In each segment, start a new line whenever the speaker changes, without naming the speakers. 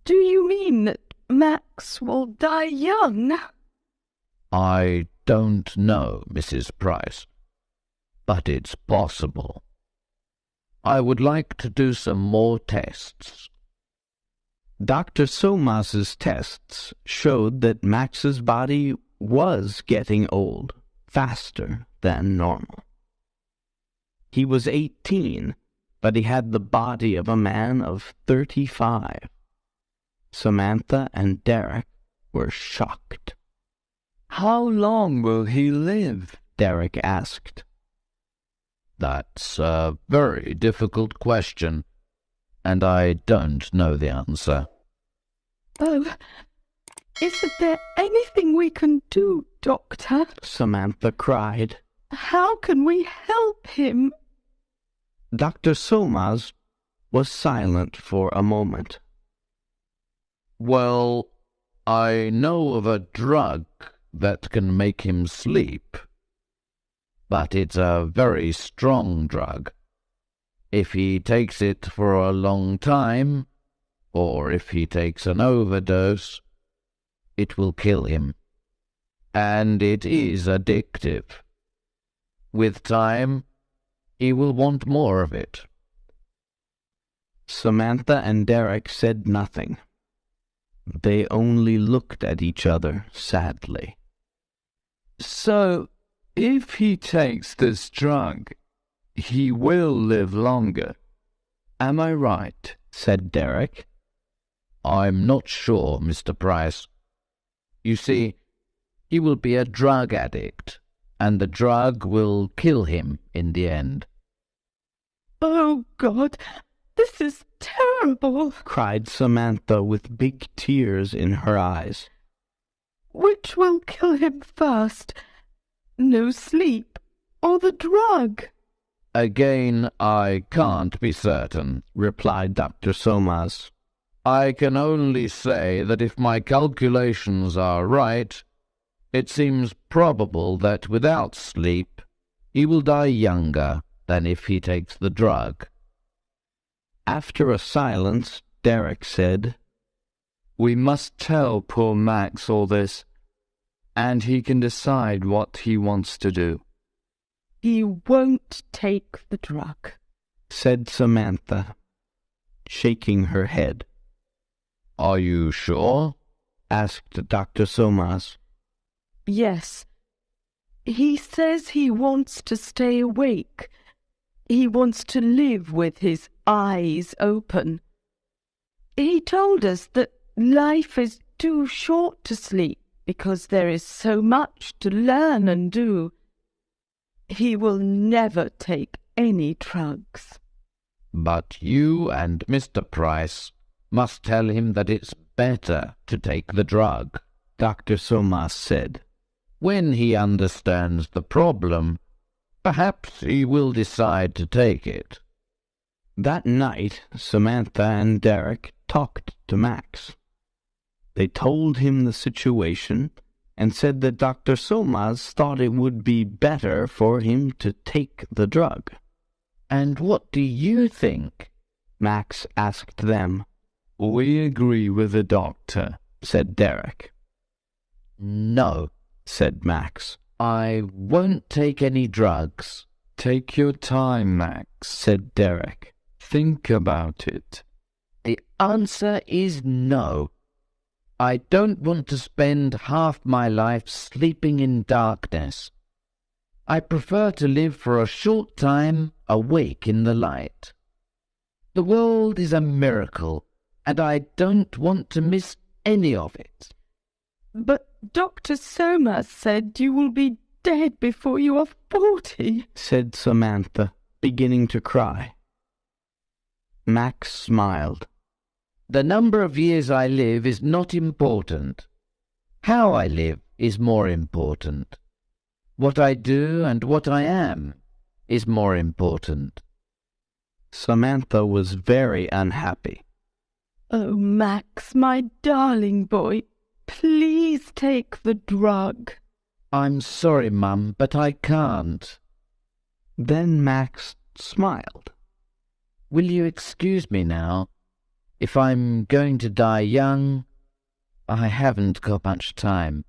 Do you mean that Max will die young?
I don't know, Mrs. Price, but it's possible. I would like to do some more tests.
Dr. Somaz's tests showed that Max's body was getting old faster than normal. He was 18, but he had the body of a man of 35. Samantha and Derek were shocked.
"How long will he live?"
Derek asked.
That's a very difficult question, and I don't know the answer.
Oh, isn't there anything we can do, Doctor?
Samantha cried.
How can we help him?
Dr. Somaz was silent for a moment.
Well, I know of a drug that can make him sleep, but it's a very strong drug. If he takes it for a long time, or if he takes an overdose, it will kill him. And it is addictive. With time, he will want more of it.
Samantha and Derek said nothing. They only looked at each other sadly.
"So, if he takes this drug, he will live longer. Am I right?"
said Derek.
I'm not sure, Mr. Price. You see, he will be a drug addict, and the drug will kill him in the end.
Oh, God, this is terrible,
cried Samantha with big tears in her eyes.
Which will kill him first? No sleep or the drug?
Again, I can't be certain,
replied Dr. Somaz.
I can only say that if my calculations are right, it seems probable that without sleep he will die younger than if he takes the drug.
After a silence, Derek said,
"We must tell poor Max all this, and he can decide what he wants to do."
He won't take the drug,
said Samantha, shaking her head.
Are you sure?
asked Dr. Somaz.
Yes. He says he wants to stay awake. He wants to live with his eyes open. He told us that life is too short to sleep because there is so much to learn and do. He will never take any drugs.
But you and Mr. Price must tell him that it's better to take the drug,
Dr. Somaz said.
When he understands the problem, perhaps he will decide to take it.
That night, Samantha and Derek talked to Max. They told him the situation and said that Dr. Somaz thought it would be better for him to take the drug.
And what do you think?
Max asked them.
We agree with the doctor,
said Derek.
No,
said Max.
I won't take any drugs.
Take your time, Max,
said Derek.
Think about it.
The answer is no. I don't want to spend half my life sleeping in darkness. I prefer to live for a short time awake in the light. The world is a miracle, and I don't want to miss any of it.
But Dr. Somaz said you will be dead before you are 40,
said Samantha, beginning to cry. Max smiled.
The number of years I live is not important. How I live is more important. What I do and what I am is more important.
Samantha was very unhappy.
Oh, Max, my darling boy, please take the drug.
I'm sorry, Mum, but I can't.
Then Max smiled.
Will you excuse me now? If I'm going to die young, I haven't got much time.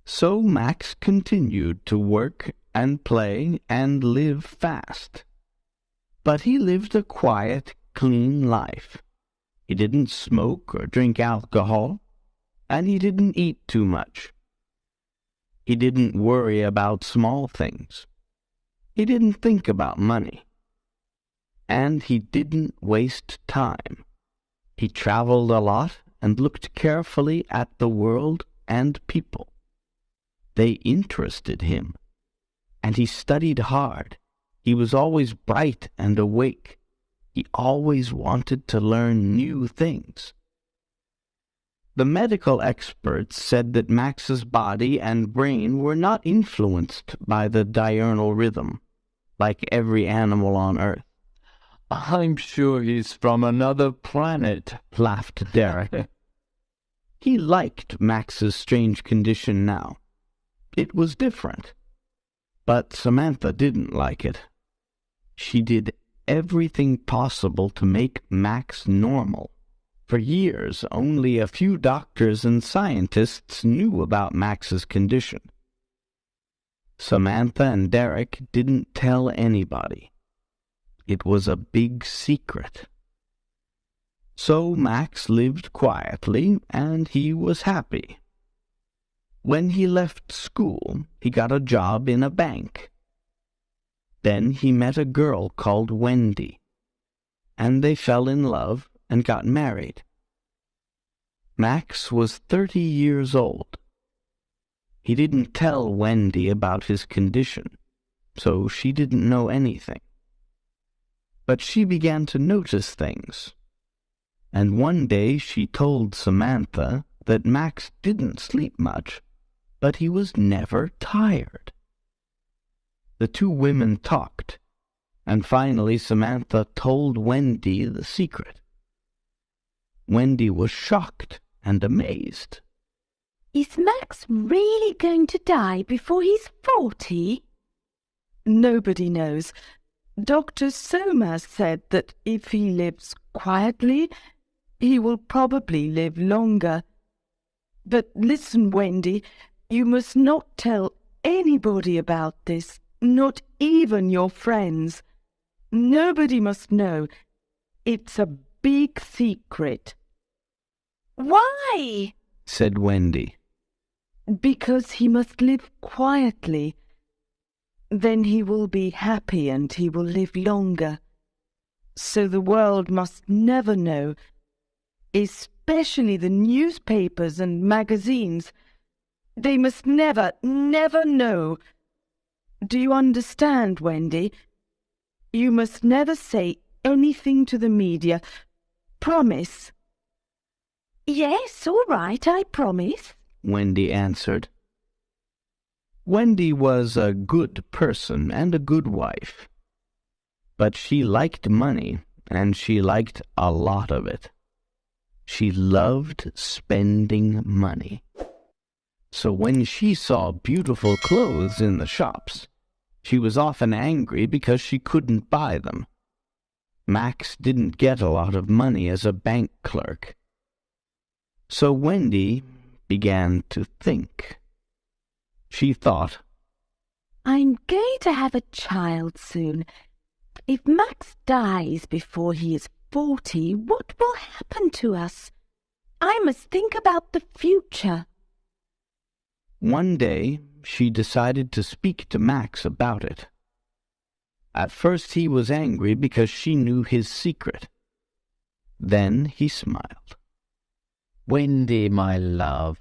So Max continued to work and play and live fast. But he lived a quiet, clean life. He didn't smoke or drink alcohol, and he didn't eat too much. He didn't worry about small things. He didn't think about money. And he didn't waste time. He traveled a lot and looked carefully at the world and people. They interested him, and he studied hard. He was always bright and awake. He always wanted to learn new things. The medical experts said that Max's body and brain were not influenced by the diurnal rhythm, like every animal on Earth.
I'm sure he's from another planet,
laughed Derek. He liked Max's strange condition now. It was different. But Samantha didn't like it. She did everything possible to make Max normal. For years, only a few doctors and scientists knew about Max's condition. Samantha and Derek didn't tell anybody. It was a big secret. So Max lived quietly, and he was happy. When he left school, he got a job in a bank. Then he met a girl called Wendy, and they fell in love and got married. Max was 30 years old. He didn't tell Wendy about his condition, so she didn't know anything. But she began to notice things, and one day she told Samantha that Max didn't sleep much, but he was never tired. The two women talked, and finally Samantha told Wendy the secret. Wendy was shocked and amazed.
Is Max really going to die before he's 40? Nobody knows. Dr. Somaz said that if he lives quietly, he will probably live longer. But listen, Wendy, you must not tell anybody about this, not even your friends. Nobody must know. It's a big secret.
Why?
Said Wendy.
Because he must live quietly. Then he will be happy and he will live longer. So the world must never know, especially the newspapers and magazines. They must never, never know. Do you understand, Wendy? You must never say anything to the media. Promise.
Yes, all right, I promise,
Wendy answered. Wendy was a good person and a good wife. But she liked money, and she liked a lot of it. She loved spending money. So when she saw beautiful clothes in the shops, she was often angry because she couldn't buy them. Max didn't get a lot of money as a bank clerk. So Wendy began to think. She thought,
I'm going to have a child soon. If Max dies before he is 40, what will happen to us? I must think about the future.
One day she decided to speak to Max about it. At first he was angry because she knew his secret. Then he smiled.
Wendy, my love,